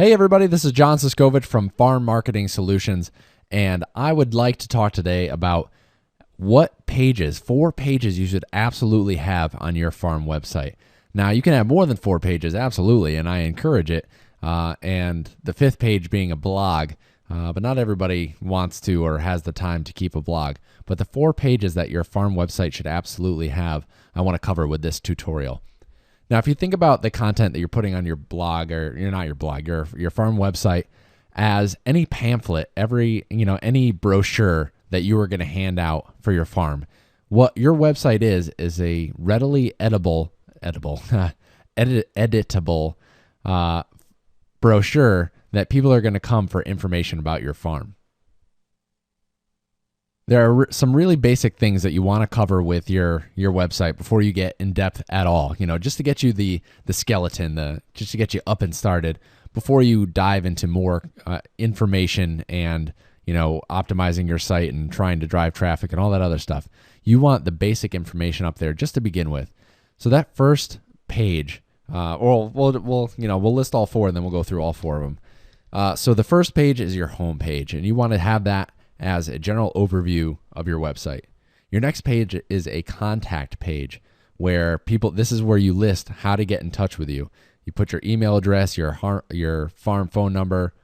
Hey everybody, this is John Siskovich from Farm Marketing Solutions, and I would like to talk today about what pages, 4 pages you should absolutely have on your farm website. Now, you can have more than 4 pages, absolutely, and I encourage it, and the 5th page being a blog, but not everybody wants to or has the time to keep a blog. But the 4 pages that your farm website should absolutely have, I want to cover with this tutorial. Now, if you think about the content that you're putting on your blog, or you're not your blog, your farm website, as any pamphlet, any brochure that you are going to hand out for your farm, what your website is a readily editable brochure that people are going to come for information about your farm. There are some really basic things that you want to cover with your website before you get in depth at all. Just to get you the skeleton, just to get you up and started before you dive into more information and optimizing your site and trying to drive traffic and all that other stuff. You want the basic information up there just to begin with. So that first page, we'll list all 4 and then we'll go through all 4 of them. So the first page is your home page, and you want to have that as a general overview of your website. Your next page is a contact page where this is where you list how to get in touch with you. You put your email address, your farm phone number,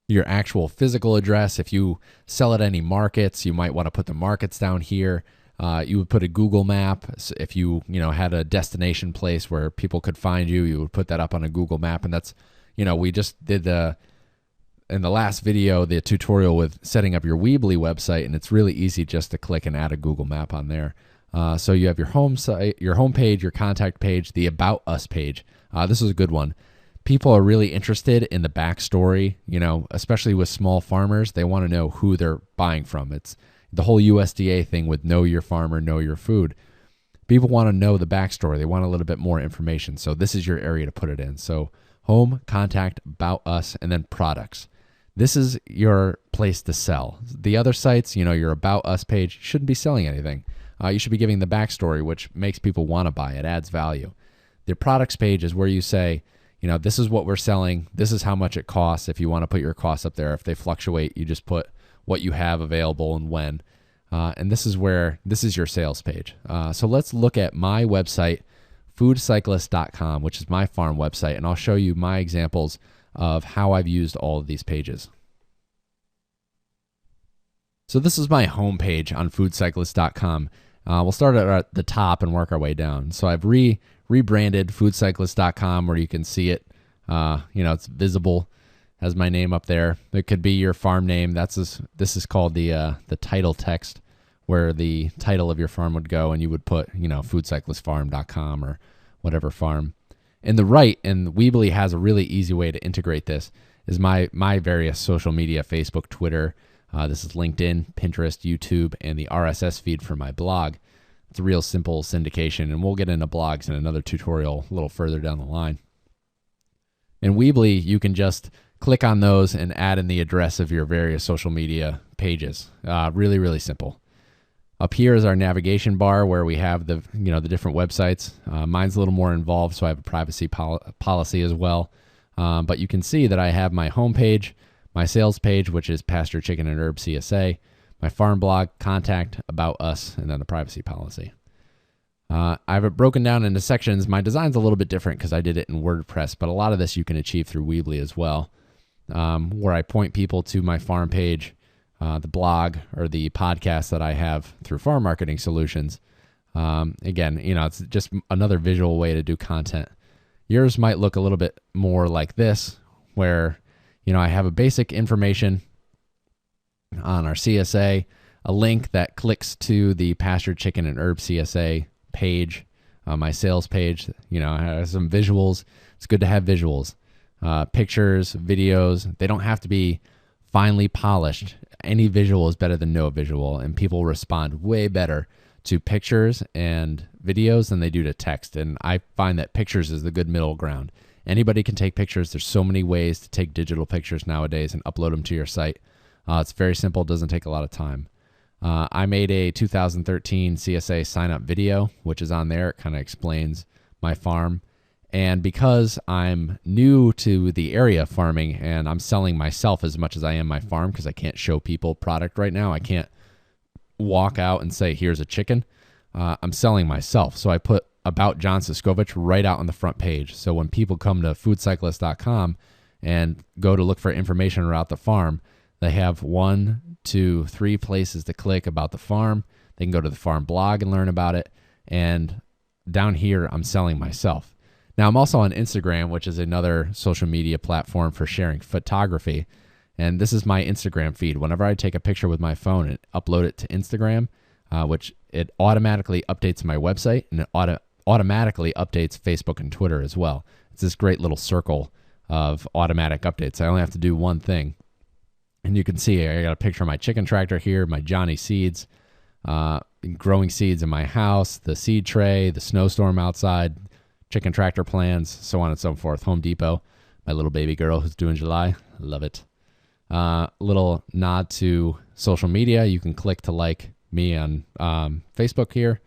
your actual physical address. If you sell at any markets, you might want to put the markets down here. You would put a Google map. So if you had a destination place where people could find you, you would put that up on a Google map. And that's, we just did in the last video, the tutorial with setting up your Weebly website, and it's really easy just to click and add a Google map on there. So you have your home site, your home page, your contact page, the About Us page. This is a good one. People are really interested in the backstory, especially with small farmers. They want to know who they're buying from. It's the whole USDA thing with know your farmer, know your food. People want to know the backstory. They want a little bit more information. So this is your area to put it in. So home, contact, About Us, and then products. This is your place to sell. The other sites, your About Us page shouldn't be selling anything. You should be giving the backstory, which makes people want to buy. It adds value. The products page is where you say, this is what we're selling. This is how much it costs. If you want to put your costs up there, if they fluctuate, you just put what you have available and when. And this is your sales page. So let's look at my website, foodcyclist.com, which is my farm website, and I'll show you my examples of how I've used all of these pages. So this is my home page on foodcyclist.com. We'll start at the top and work our way down. So I've rebranded foodcyclist.com where you can see it. It's visible, has my name up there. It could be your farm name. This is called the title text, where the title of your farm would go, and you would put foodcyclistfarm.com or whatever farm. And the right, and Weebly has a really easy way to integrate this, is my various social media, Facebook, Twitter. This is LinkedIn, Pinterest, YouTube, and the RSS feed for my blog. It's a real simple syndication, and we'll get into blogs in another tutorial a little further down the line. In Weebly, you can just click on those and add in the address of your various social media pages. Really, really simple. Up here is our navigation bar where we have the different websites. Mine's a little more involved, so I have a privacy policy as well. But you can see that I have my home page, my sales page, which is Pasture Chicken and Herb CSA, my farm blog, contact, About Us, and then the privacy policy. I have it broken down into sections. My design's a little bit different because I did it in WordPress, but a lot of this you can achieve through Weebly as well, where I point people to my farm page, the blog, or the podcast that I have through Farm Marketing Solutions. Again, it's just another visual way to do content. Yours might look a little bit more like this, where I have a basic information on our CSA, a link that clicks to the Pasture Chicken and Herb CSA page, my sales page. I have some visuals. It's good to have visuals, pictures, videos. They don't have to be finely polished. Any visual is better than no visual, and people respond way better to pictures and videos than they do to text. And I find that pictures is the good middle ground. Anybody can take pictures. There's so many ways to take digital pictures nowadays and upload them to your site. It's very simple. It doesn't take a lot of time. I made a 2013 CSA sign-up video, which is on there. It kind of explains my farm. And because I'm new to the area of farming and I'm selling myself as much as I am my farm, because I can't show people product right now, I can't walk out and say, here's a chicken. I'm selling myself. So I put about John Suscovich right out on the front page. So when people come to foodcyclist.com and go to look for information about the farm, they have 1, 2, 3 places to click about the farm. They can go to the farm blog and learn about it. And down here, I'm selling myself. Now, I'm also on Instagram, which is another social media platform for sharing photography. And this is my Instagram feed. Whenever I take a picture with my phone and upload it to Instagram, which it automatically updates my website, and it automatically updates Facebook and Twitter as well. It's this great little circle of automatic updates. I only have to do one thing. And you can see I got a picture of my chicken tractor here, my Johnny seeds, growing seeds in my house, the seed tray, the snowstorm outside, chicken tractor plans, so on and so forth. Home Depot, my little baby girl who's due in July. Love it. Little nod to social media. You can click to like me on Facebook here.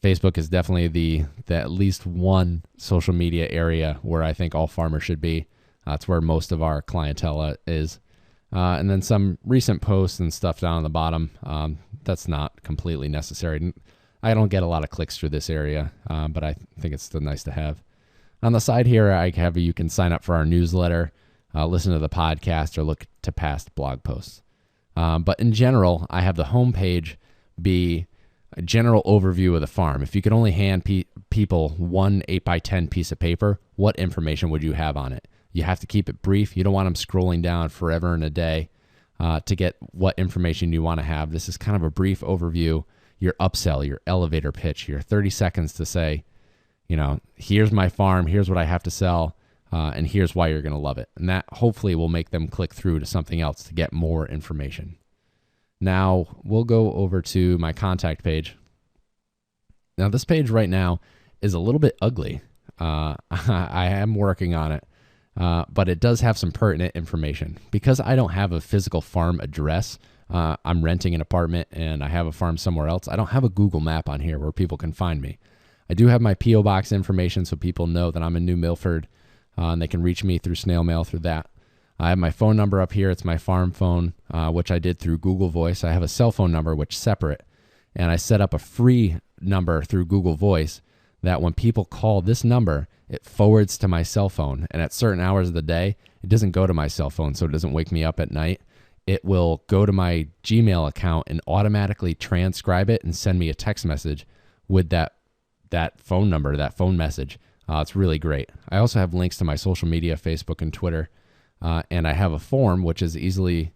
Facebook is definitely the at least one social media area where I think all farmers should be. That's where most of our clientele is. And then some recent posts and stuff down on the bottom. That's not completely necessary. I don't get a lot of clicks through this area, but I think it's still nice to have. On the side here, you can sign up for our newsletter, listen to the podcast, or look to past blog posts. But in general, I have the homepage be a general overview of the farm. If you could only hand people one 8x10 piece of paper, what information would you have on it? You have to keep it brief. You don't want them scrolling down forever in a day to get what information you want to have. This is kind of a brief overview, your upsell, your elevator pitch, your 30 seconds to say, here's my farm, here's what I have to sell, and here's why you're going to love it. And that hopefully will make them click through to something else to get more information. Now, we'll go over to my contact page. Now, this page right now is a little bit ugly. I am working on it, but it does have some pertinent information. Because I don't have a physical farm address, I'm renting an apartment and I have a farm somewhere else, I don't have a Google map on here where people can find me. I do have my P.O. Box information so people know that I'm in New Milford, and they can reach me through snail mail through that. I have my phone number up here. It's my farm phone, which I did through Google Voice. I have a cell phone number, which is separate, and I set up a free number through Google Voice that when people call this number, it forwards to my cell phone. And at certain hours of the day, it doesn't go to my cell phone, so it doesn't wake me up at night. It will go to my Gmail account and automatically transcribe it and send me a text message with that phone number, that phone message. It's really great. I also have links to my social media, Facebook and Twitter. And I have a form, which is easily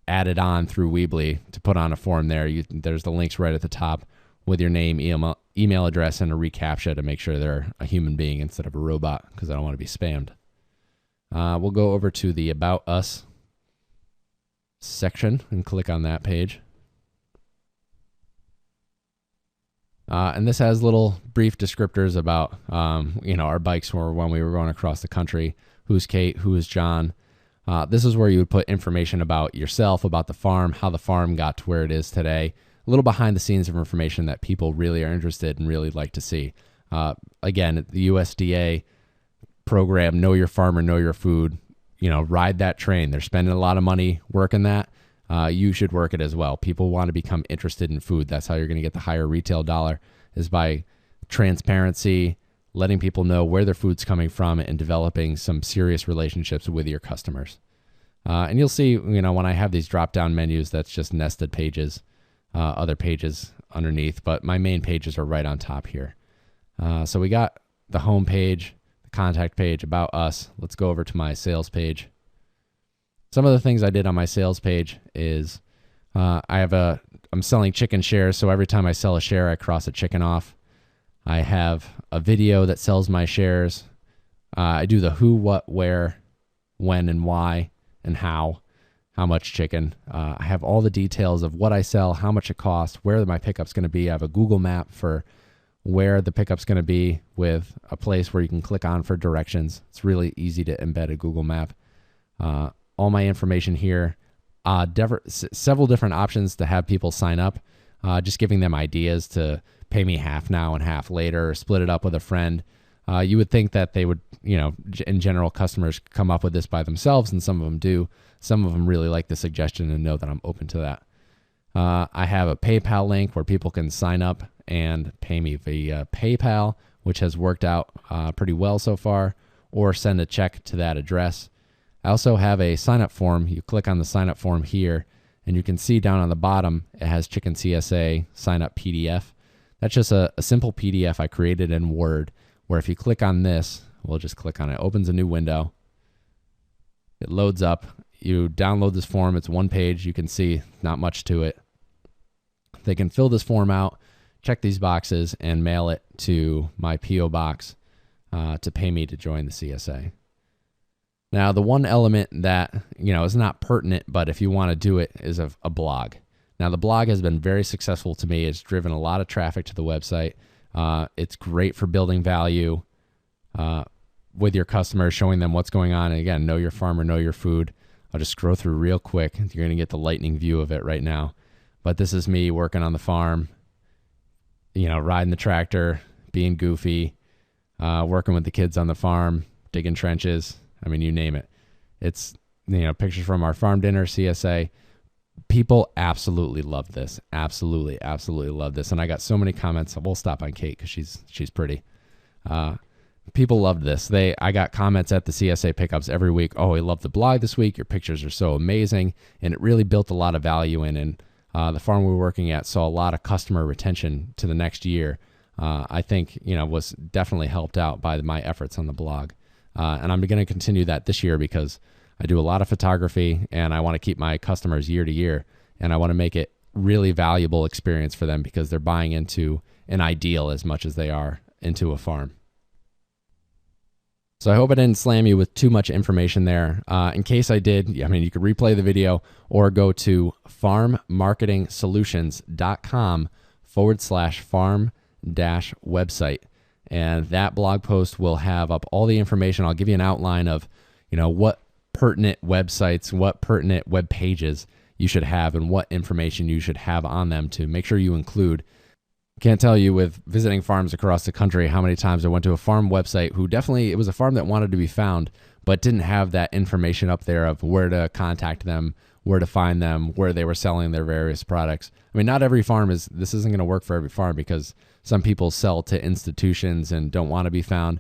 added on through Weebly to put on a form there. There's the links right at the top with your name, email address, and a reCAPTCHA to make sure they're a human being instead of a robot, because I don't want to be spammed. We'll go over to the About Us section and click on that page. And this has little brief descriptors about, our bikes when we were going across the country. Who's Kate? Who is John? This is where you would put information about yourself, about the farm, how the farm got to where it is today. A little behind the scenes of information that people really are interested and really like to see. Again, the USDA program, Know Your Farmer, Know Your Food, ride that train. They're spending a lot of money working that. You should work it as well. People want to become interested in food. That's how you're going to get the higher retail dollar, is by transparency, letting people know where their food's coming from, and developing some serious relationships with your customers. And you'll see, when I have these drop-down menus, that's just nested pages, other pages underneath, but my main pages are right on top here. So we got the home page, the contact page, About Us. Let's go over to my sales page. Some of the things I did on my sales page is I'm selling chicken shares, so every time I sell a share, I cross a chicken off. I have a video that sells my shares. I do the who, what, where, when, and why, and how much chicken. I have all the details of what I sell, how much it costs, where my pickup's going to be. I have a Google map for where the pickup's going to be with a place where you can click on for directions. It's really easy to embed a Google map. All my information here, several different options to have people sign up, just giving them ideas to pay me half now and half later, or split it up with a friend. You would think that they would, in general, customers come up with this by themselves, and some of them do. Some of them really like the suggestion and know that I'm open to that. I have a PayPal link where people can sign up and pay me via PayPal, which has worked out pretty well so far, or send a check to that address. I also have a sign-up form. You click on the sign-up form here, and you can see down on the bottom, it has Chicken CSA sign-up PDF. That's just a simple PDF I created in Word, where if you click on this, we'll just click on it. It opens a new window. It loads up. You download this form. It's one page. You can see not much to it. They can fill this form out, check these boxes, and mail it to my P.O. box to pay me to join the CSA. Now, the one element that, is not pertinent, but if you want to do it, is a blog. Now, the blog has been very successful to me. It's driven a lot of traffic to the website. It's great for building value with your customers, showing them what's going on. And again, know your farmer, know your food. I'll just scroll through real quick. You're going to get the lightning view of it right now. But this is me working on the farm, riding the tractor, being goofy, working with the kids on the farm, digging trenches. I mean, you name it. It's, pictures from our farm dinner, CSA. People absolutely love this. Absolutely, absolutely love this. And I got so many comments. We'll stop on Kate because she's pretty. People loved this. I got comments at the CSA pickups every week. Oh, I love the blog this week. Your pictures are so amazing. And it really built a lot of value in. And the farm we were working at saw a lot of customer retention to the next year. I think, was definitely helped out by my efforts on the blog. And I'm going to continue that this year because I do a lot of photography and I want to keep my customers year to year. And I want to make it really valuable experience for them because they're buying into an ideal as much as they are into a farm. So I hope I didn't slam you with too much information there. In case I did, you could replay the video or go to farmmarketingsolutions.com/farm-website. And that blog post will have up all the information. I'll give you an outline of, what pertinent websites, what pertinent web pages you should have and what information you should have on them to make sure you include. Can't tell you with visiting farms across the country how many times I went to a farm website it was a farm that wanted to be found, but didn't have that information up there of where to contact them, where to find them, where they were selling their various products. Not every farm this isn't going to work for every farm because some people sell to institutions and don't want to be found.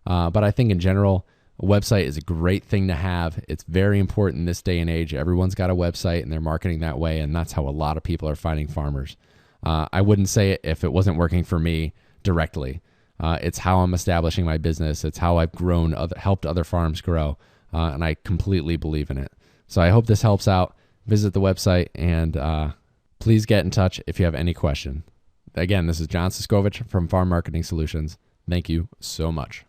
But I think in general, a website is a great thing to have. It's very important in this day and age. Everyone's got a website and they're marketing that way. And that's how a lot of people are finding farmers. I wouldn't say it if it wasn't working for me directly. It's how I'm establishing my business. It's how I've helped other farms grow. And I completely believe in it. So I hope this helps out. Visit the website and please get in touch if you have any question. Again, this is John Siskovich from Farm Marketing Solutions. Thank you so much.